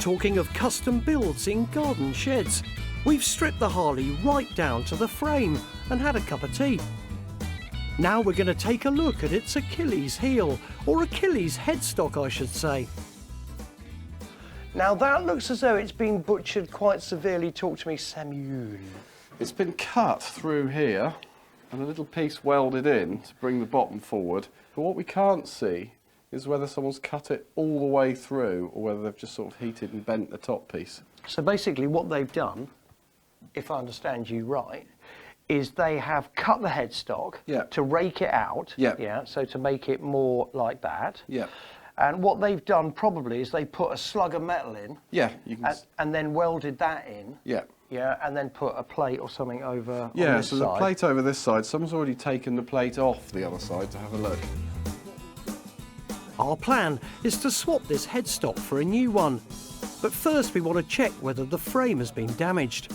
Talking of custom builds in garden sheds, we've stripped the Harley right down to the frame and had a cup of tea. Now we're going to take a look at its Achilles heel, or Achilles headstock I should say. Now that looks as though it's been butchered quite severely. Talk to me, Samuel. It's been cut through here and a little piece welded in to bring the bottom forward. But what we can't see is whether someone's cut it all the way through or whether they've just sort of heated and bent the top piece. So basically what they've done, if I understand you right, is they have cut the headstock to rake it out, so to make it more like that. Yeah. And what they've done probably is they put a slug of metal in. Yeah, you can. And then welded that in. Yeah. Yeah, and then put a plate or something over on this so side. The plate over this side, someone's already taken the plate off the other side to have a look. Our plan is to swap this headstock for a new one. But first we want to check whether the frame has been damaged.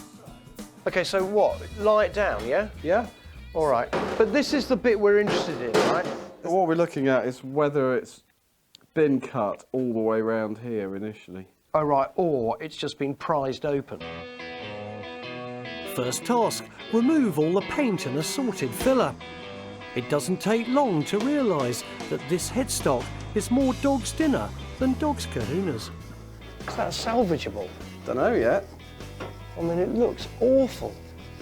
Okay, so what? Lie it down, yeah? Yeah. All right. But this is the bit we're interested in, right? What we're looking at is whether it's been cut all the way around here initially. Oh, right, or it's just been prized open. First task, remove all the paint and assorted filler. It doesn't take long to realise that this headstock is more dog's dinner than dog's kahunas. Is that salvageable? Don't know yet. I mean, it looks awful.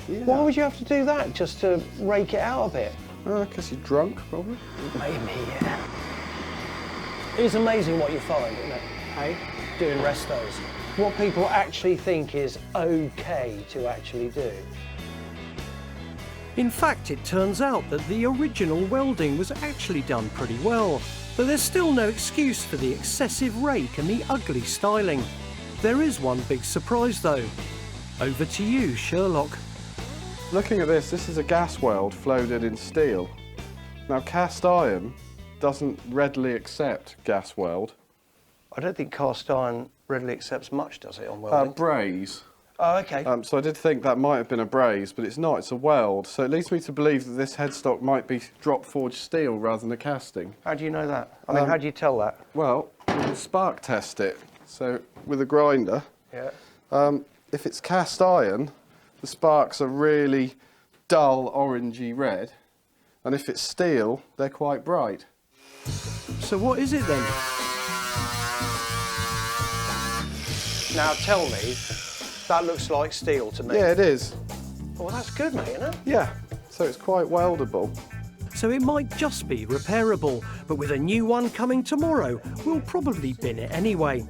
Yeah. Why would you have to do that, just to rake it out a bit? Because you're drunk, probably. Maybe, yeah. It's amazing what you find, isn't it? Hey, doing restos. What people actually think is okay to actually do. In fact, it turns out that the original welding was actually done pretty well, but there's still no excuse for the excessive rake and the ugly styling. There is one big surprise though. Over to you, Sherlock. Looking at this is a gas weld floated in steel. Now cast iron doesn't readily accept gas weld. I don't think cast iron readily accepts much, does it, on welding? Braze. Oh, okay. So I did think that might have been a braze, but it's not, it's a weld. So it leads me to believe that this headstock might be drop forged steel rather than a casting. How do you know that? I mean, how do you tell that? Well, we can spark test it. So with a grinder, if it's cast iron, the sparks are really dull orangey red. And if it's steel, they're quite bright. So what is it then? Now tell me, that looks like steel to me. Yeah, it is. Well, that's good, mate, isn't it? Yeah, so it's quite weldable. So it might just be repairable, but with a new one coming tomorrow, we'll probably bin it anyway.